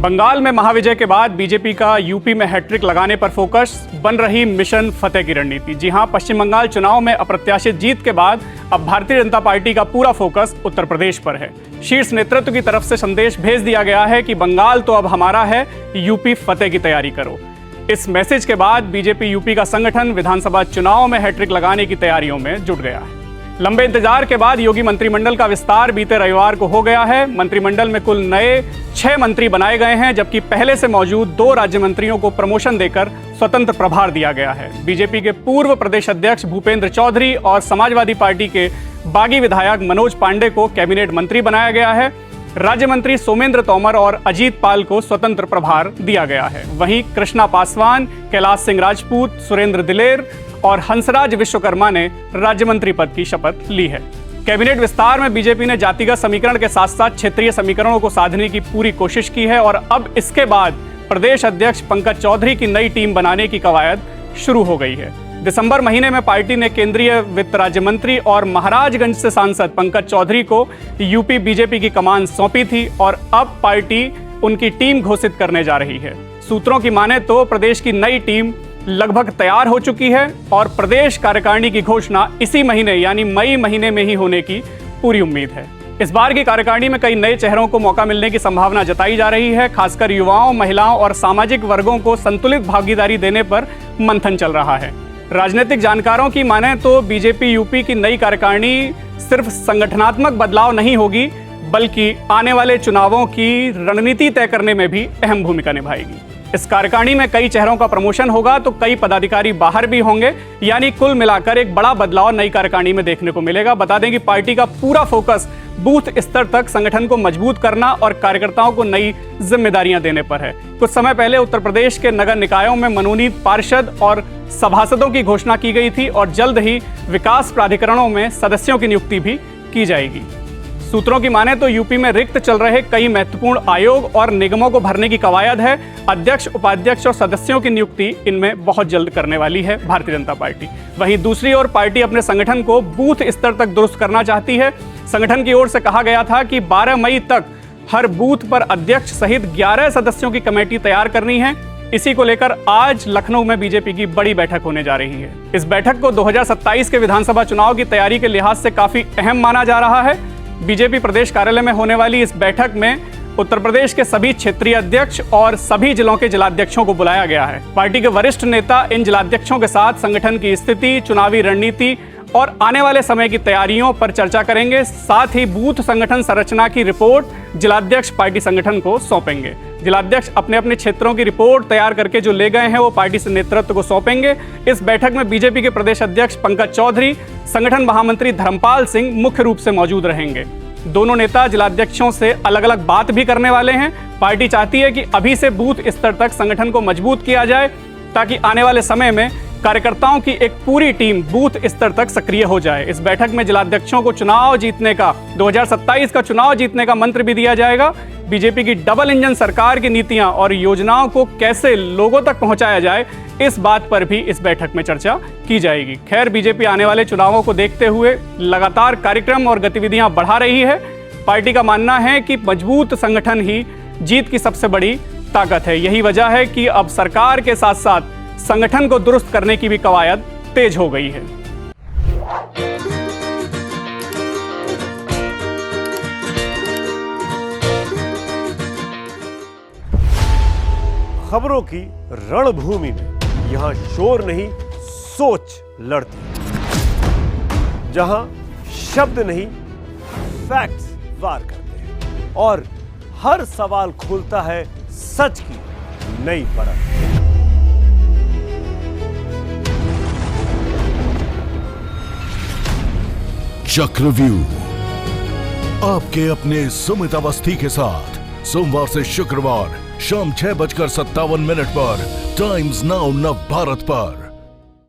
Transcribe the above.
बंगाल में महाविजय के बाद बीजेपी का यूपी में हैट्रिक लगाने पर फोकस, बन रही मिशन फतेह की रणनीति। जी हां, पश्चिम बंगाल चुनाव में अप्रत्याशित जीत के बाद अब भारतीय जनता पार्टी का पूरा फोकस उत्तर प्रदेश पर है। शीर्ष नेतृत्व की तरफ से संदेश भेज दिया गया है कि बंगाल तो अब हमारा है, यूपी फतेह की तैयारी करो। इस मैसेज के बाद बीजेपी यूपी का संगठन विधानसभा चुनाव में हैट्रिक लगाने की तैयारियों में जुट गया है। लंबे इंतजार के बाद योगी मंत्रिमंडल का विस्तार बीते रविवार को हो गया है। मंत्रिमंडल में कुल नए 6 मंत्री बनाए गए हैं, जबकि पहले से मौजूद 2 राज्य मंत्रियों को प्रमोशन देकर स्वतंत्र प्रभार दिया गया है। बीजेपी के पूर्व प्रदेश अध्यक्ष भूपेंद्र चौधरी और समाजवादी पार्टी के बागी विधायक मनोज पांडे को कैबिनेट मंत्री बनाया गया है। राज्य मंत्री सोमेंद्र तोमर और अजीत पाल को स्वतंत्र प्रभार दिया गया है। वहीं कृष्णा पासवान, कैलाश सिंह राजपूत, सुरेंद्र दिलेर और हंसराज विश्वकर्मा ने राज्य मंत्री पद की शपथ ली है। कैबिनेट विस्तार में बीजेपी ने जातिगत समीकरण के साथ साथ क्षेत्रीय समीकरणों को साधने की पूरी कोशिश की है और अब इसके बाद प्रदेश अध्यक्ष पंकज चौधरी की नई टीम बनाने की कवायद शुरू हो गई है। दिसंबर महीने में पार्टी ने केंद्रीय वित्त राज्य मंत्री और महाराजगंज से सांसद पंकज चौधरी को यूपी बीजेपी की कमान सौंपी थी और अब पार्टी उनकी टीम घोषित करने जा रही है। सूत्रों की माने तो प्रदेश की नई टीम लगभग तैयार हो चुकी है और प्रदेश कार्यकारिणी की घोषणा इसी महीने यानी मई महीने में ही होने की पूरी उम्मीद है। इस बार की कार्यकारिणी में कई नए चेहरों को मौका मिलने की संभावना जताई जा रही है। खासकर युवाओं, महिलाओं और सामाजिक वर्गों को संतुलित भागीदारी देने पर मंथन चल रहा है। राजनीतिक जानकारों की माने तो बीजेपी यूपी की नई कार्यकारिणी सिर्फ संगठनात्मक बदलाव नहीं होगी, बल्कि आने वाले चुनावों की रणनीति तय करने में भी अहम भूमिका निभाएगी। इस कार्यकारिणी में कई चेहरों का प्रमोशन होगा तो कई पदाधिकारी बाहर भी होंगे, यानी कुल मिलाकर एक बड़ा बदलाव नई कार्यकारिणी में देखने को मिलेगा। बता दें कि पार्टी का पूरा फोकस बूथ स्तर तक संगठन को मजबूत करना और कार्यकर्ताओं को नई जिम्मेदारियां देने पर है। कुछ समय पहले उत्तर प्रदेश के नगर निकायों में मनोनीत पार्षद और सभासदों की घोषणा की गई थी और जल्द ही विकास प्राधिकरणों में सदस्यों की नियुक्ति भी की जाएगी। सूत्रों की माने तो यूपी में रिक्त चल रहे कई महत्वपूर्ण आयोग और निगमों को भरने की कवायद है। अध्यक्ष, उपाध्यक्ष और सदस्यों की नियुक्ति इनमें बहुत जल्द करने वाली है भारतीय जनता पार्टी। वहीं दूसरी ओर पार्टी अपने संगठन को बूथ स्तर तक दुरुस्त करना चाहती है। संगठन की ओर से कहा गया था कि 12 मई तक हर बूथ पर अध्यक्ष सहित 11 सदस्यों की कमेटी तैयार करनी है। इसी को लेकर आज लखनऊ में बीजेपी की बड़ी बैठक होने जा रही है। इस बैठक को 2027 के विधानसभा चुनाव की तैयारी के लिहाज से काफी अहम माना जा रहा है। बीजेपी प्रदेश कार्यालय में होने वाली इस बैठक में उत्तर प्रदेश के सभी क्षेत्रीय अध्यक्ष और सभी जिलों के जिलाध्यक्षों को बुलाया गया है। पार्टी के वरिष्ठ नेता इन जिलाध्यक्षों के साथ संगठन की स्थिति, चुनावी रणनीति और आने वाले समय की तैयारियों पर चर्चा करेंगे। साथ ही बूथ संगठन संरचना की रिपोर्ट जिलाध्यक्ष पार्टी संगठन को सौंपेंगे। जिलाध्यक्ष अपने अपने क्षेत्रों की रिपोर्ट तैयार करके जो ले गए हैं वो पार्टी से नेतृत्व को सौंपेंगे। इस बैठक में बीजेपी के प्रदेश अध्यक्ष पंकज चौधरी, संगठन महामंत्री धर्मपाल सिंह मुख्य रूप से मौजूद रहेंगे। दोनों नेता जिलाध्यक्षों से अलग अलग बात भी करने वाले हैं। पार्टी चाहती है कि अभी से बूथ स्तर तक संगठन को मजबूत किया जाए ताकि आने वाले समय में कार्यकर्ताओं की एक पूरी टीम बूथ स्तर तक सक्रिय हो जाए। इस बैठक में जिलाध्यक्षों को चुनाव जीतने का 2027 का चुनाव जीतने का मंत्र भी दिया जाएगा। बीजेपी की डबल इंजन सरकार की नीतियां और योजनाओं को कैसे लोगों तक पहुंचाया जाए, इस बात पर भी इस बैठक में चर्चा की जाएगी। खैर, बीजेपी आने वाले चुनावों को देखते हुए लगातार कार्यक्रम और गतिविधियां बढ़ा रही है। पार्टी का मानना है कि मजबूत संगठन ही जीत की सबसे बड़ी ताकत है। यही वजह है कि अब सरकार के साथ साथ संगठन को दुरुस्त करने की भी कवायद तेज हो गई है। खबरों की रणभूमि में यहां शोर नहीं, सोच लड़ती है। जहां शब्द नहीं, फैक्ट्स वार करते हैं और हर सवाल खोलता है सच की नई परत। चक्रव्यूह आपके अपने सुमित अवस्थी के साथ सोमवार से शुक्रवार शाम 6:57 पर टाइम्स नाउ नव भारत पर।